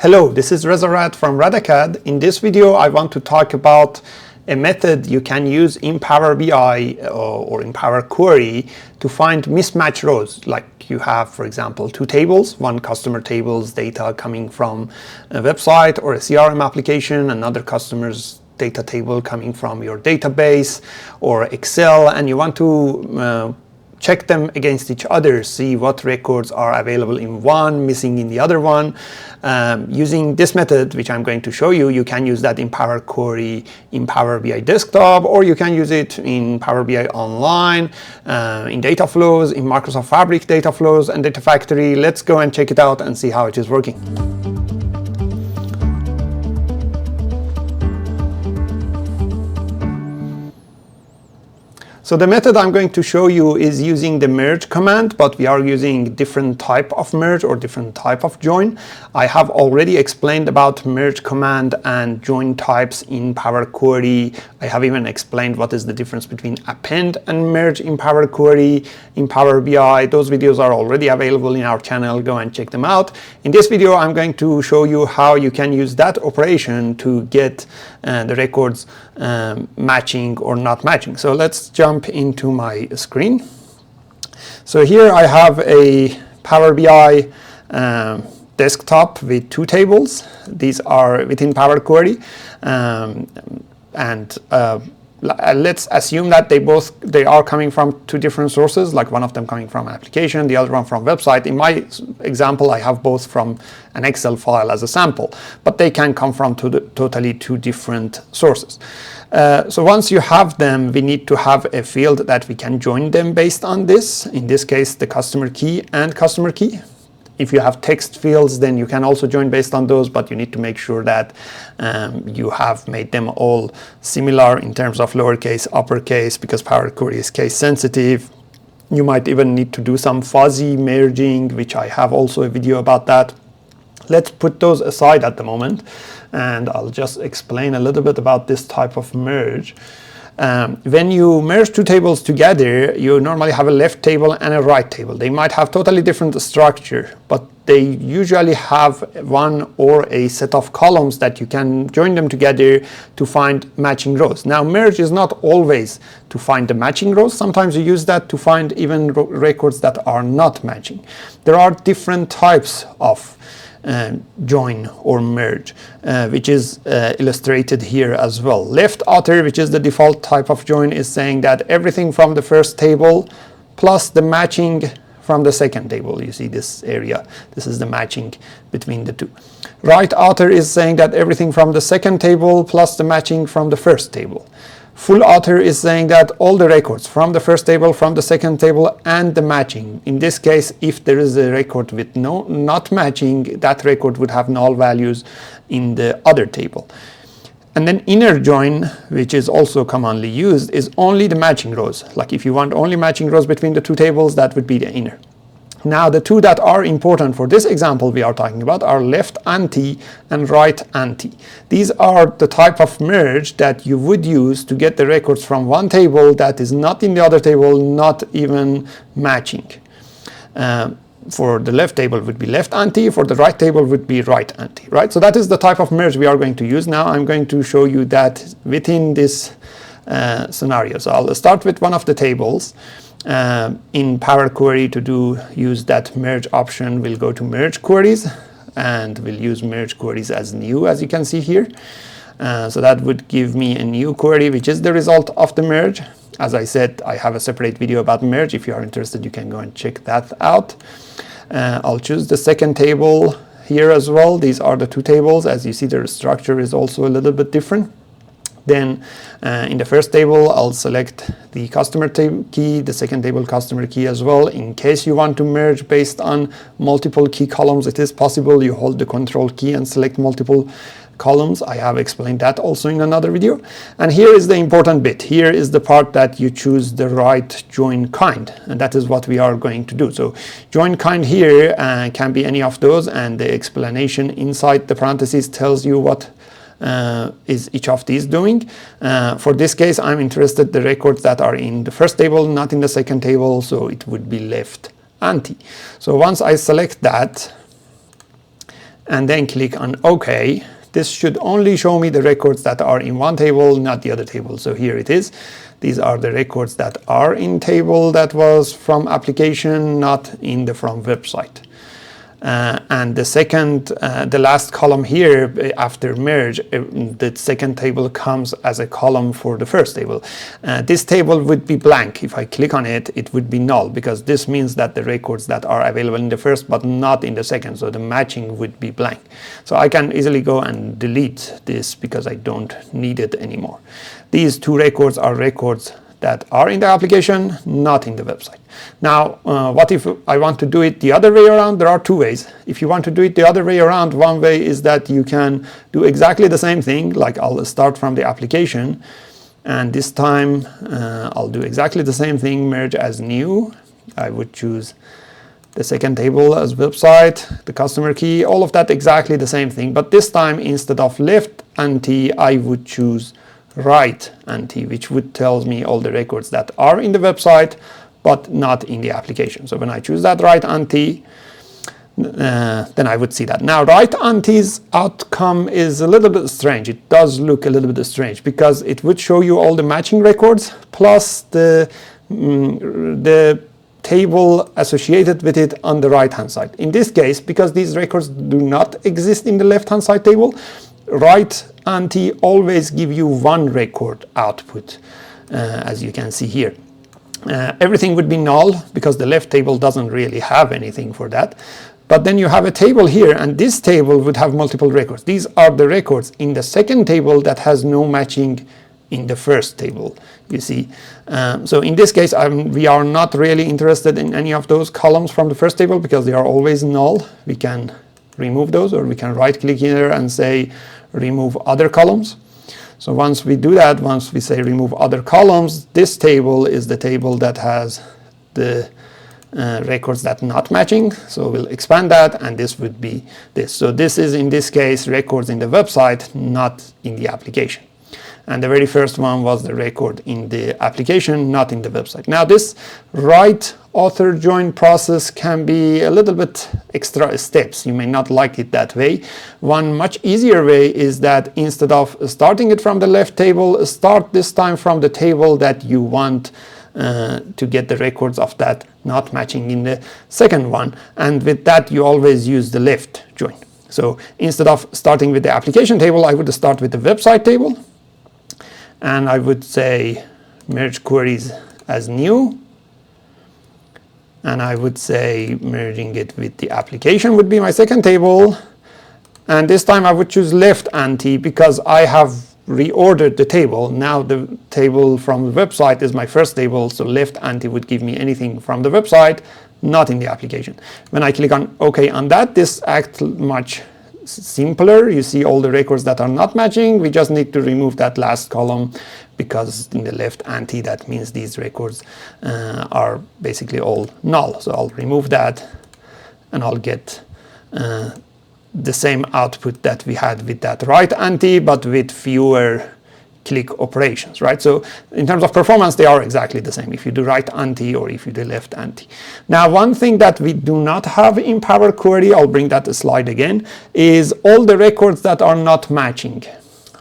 Hello, this is Rezarat from Radacad. In this video, I want to talk about a method you can use in Power BI or in Power Query to find mismatch rows. Like you have, for example, two tables, one customer table's data coming from a website or a CRM application, another customer's data table coming from your database or Excel, and you want to check them against each other, see what records are available in one, missing in the other one. Using this method, which I'm going to show you, you can use that in Power Query, in Power BI Desktop, or you can use it in Power BI Online, in data flows, in Microsoft Fabric data flows and Data Factory. Let's go and check it out and see how it is working. So the method I'm going to show you is using the merge command, but we are using different type of merge or different type of join. I have already explained about merge command and join types in Power Query. I have even explained what is the difference between append and merge in Power Query, in Power BI. Those videos are already available in our channel. Go and check them out. In this video, I'm going to show you how you can use that operation to get the records matching or not matching. So let's jump into my screen. So here I have a Power BI desktop with two tables. These are within Power Query, let's assume that they are coming from two different sources, like one of them coming from an application, the other one from website. In my example, I have both from an Excel file as a sample, but they can come from totally two different sources. So once you have them, we need to have a field that we can join them based on this. In this case, the customer key and customer key. If you have text fields, then you can also join based on those, but you need to make sure that you have made them all similar in terms of lowercase, uppercase, because Power Query is case sensitive. You might even need to do some fuzzy merging, which I have also a video about that. Let's put those aside at the moment, and I'll just explain a little bit about this type of merge. When you merge two tables together, you normally have a left table and a right table. They might have totally different structure, but they usually have one or a set of columns that you can join them together to find matching rows. Now, merge is not always to find the matching rows. Sometimes you use that to find even records that are not matching. There are different types of join or merge, which is illustrated here as well. Left outer, which is the default type of join, is saying that everything from the first table plus the matching from the second table. You see this area, this is the matching between the two. Right outer is saying that everything from the second table plus the matching from the first table. Full outer is saying that all the records from the first table, from the second table, and the matching. In this case, if there is a record with not matching, that record would have null values in the other table. And then inner join, which is also commonly used, is only the matching rows. Like if you want only matching rows between the two tables, that would be the inner. Now, the two that are important for this example we are talking about are left anti and right anti. These are the type of merge that you would use to get the records from one table that is not in the other table, not even matching. For the left table would be left anti, for the right table would be right anti, right? So that is the type of merge we are going to use. Now I'm going to show you that within this scenario. So I'll start with one of the tables. In Power Query to use that merge option, we'll go to merge queries and we'll use merge queries as new, as you can see here. So that would give me a new query, which is the result of the merge. As I said, I have a separate video about merge. If you are interested, you can go and check that out. I'll choose the second table here as well. These are the two tables. As you see, their structure is also a little bit different. Then in the first table, I'll select the customer key, the second table customer key as well. In case you want to merge based on multiple key columns, it is possible. You hold the control key and select multiple columns. I have explained that also in another video. And here is the important bit. Here is the part that you choose the right join kind, and that is what we are going to do. So join kind here can be any of those, and the explanation inside the parentheses tells you what is each of these doing. For this case, I'm interested in the records that are in the first table, not in the second table, so it would be left anti. So once I select that, and then click on OK, this should only show me the records that are in one table, not the other table. So here it is. These are the records that are in table that was from application, not in the from website. And the second, the last column here after merge, the second table comes as a column for the first table. This table would be blank. If I click on it, it would be null, because this means that the records that are available in the first but not in the second, so the matching would be blank. So I can easily go and delete this because I don't need it anymore. These two records are records that are in the application, not in the website. Now, what if I want to do it the other way around? There are two ways. If you want to do it the other way around, one way is that you can do exactly the same thing, like I'll start from the application, and this time I'll do exactly the same thing, merge as new. I would choose the second table as website, the customer key, all of that exactly the same thing, but this time instead of left anti, I would choose right anti, which would tell me all the records that are in the website but not in the application. So when I choose that right anti, then I would see that. Now, right anti's outcome is a little bit strange. It does look a little bit strange because it would show you all the matching records plus the table associated with it on the right hand side. In this case, because these records do not exist in the left hand side table, right anti always give you one record output, as you can see here. Everything would be null because the left table doesn't really have anything for that. But then you have a table here, and this table would have multiple records. These are the records in the second table that has no matching in the first table, you see. So in this case, we are not really interested in any of those columns from the first table because they are always null. We can remove those, or we can right click here and say remove other columns. So once we do that, once we say remove other columns, this table is the table that has the records that not matching. So we'll expand that, and this would be this. So this is in this case records in the website, not in the application. And the very first one was the record in the application, not in the website. Now this right author join process can be a little bit extra steps. You may not like it that way. One much easier way is that instead of starting it from the left table, start this time from the table that you want to get the records of that not matching in the second one. And with that, you always use the left join. So instead of starting with the application table, I would start with the website table. And I would say merge queries as new. And I would say merging it with the application would be my second table. And this time I would choose left anti because I have reordered the table. Now the table from the website is my first table, so left anti would give me anything from the website, not in the application. When I click on OK on that, this acts much simpler. You see all the records that are not matching. We just need to remove that last column because in the left anti, that means these records are basically all null. So I'll remove that and I'll get the same output that we had with that right anti, but with fewer click operations, right? So in terms of performance, they are exactly the same if you do right anti or if you do left anti. Now, one thing that we do not have in Power Query, I'll bring that slide again, is all the records that are not matching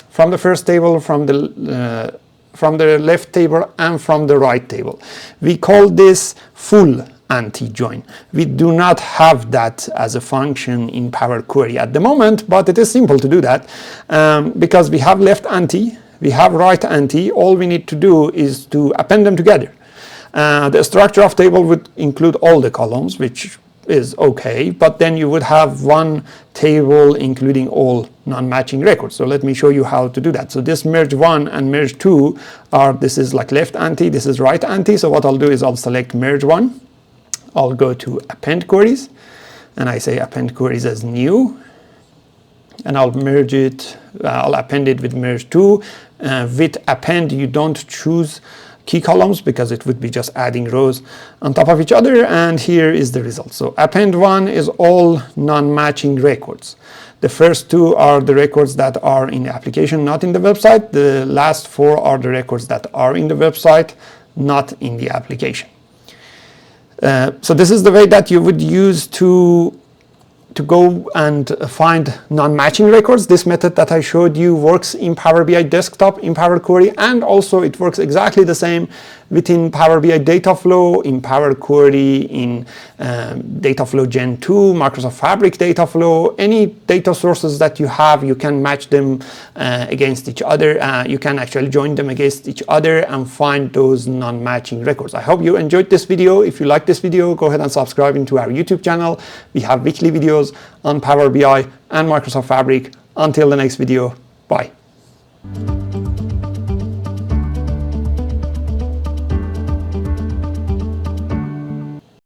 from the first table, from the left table, and from the right table. We call this full anti-join. We do not have that as a function in Power Query at the moment, but it is simple to do that because we have left anti, we have right anti. All we need to do is to append them together. The structure of table would include all the columns, which is okay, but then you would have one table including all non-matching records. So let me show you how to do that. So this merge 1 and merge 2 are, this is like left anti, this is right anti. So what I'll do is I'll select merge 1. I'll go to append queries, and I say append queries as new, and I'll merge it, I'll append it with merge 2. With append, you don't choose key columns because it would be just adding rows on top of each other, and here is the result. So append 1 is all non-matching records. The first 2 are the records that are in the application, not in the website. The last 4 are the records that are in the website, not in the application. So this is the way that you would use to to go and find non-matching records. This method that I showed you works in Power BI Desktop, in Power Query, and also it works exactly the same within Power BI Dataflow, in Power Query, in Dataflow Gen 2, Microsoft Fabric Dataflow. Any data sources that you have, you can match them against each other. You can actually join them against each other and find those non-matching records. I hope you enjoyed this video. If you like this video, go ahead and subscribe into our YouTube channel. We have weekly videos on Power BI and Microsoft Fabric. Until the next video, bye.